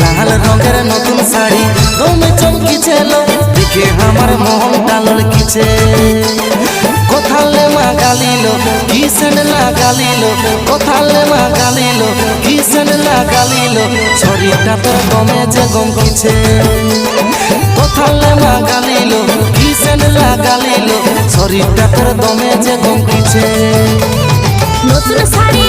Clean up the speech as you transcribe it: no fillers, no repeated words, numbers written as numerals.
লাল রঙের নতুন শাড়ি দমে চমকিছে লো, দেখে আমার মনটা লড়কিছে। কোথালে মা গালিলো কিসেন লাগালিলো, কোথালে মা গালিলো কিসেন লাগালিলো, শরীরটা তোর দমে যে গমকিছে। কোথালে মা গালিলো কিসেন লাগালিলো, শরীরটা তোর দমে যে গমকিছে। নতুন শাড়ি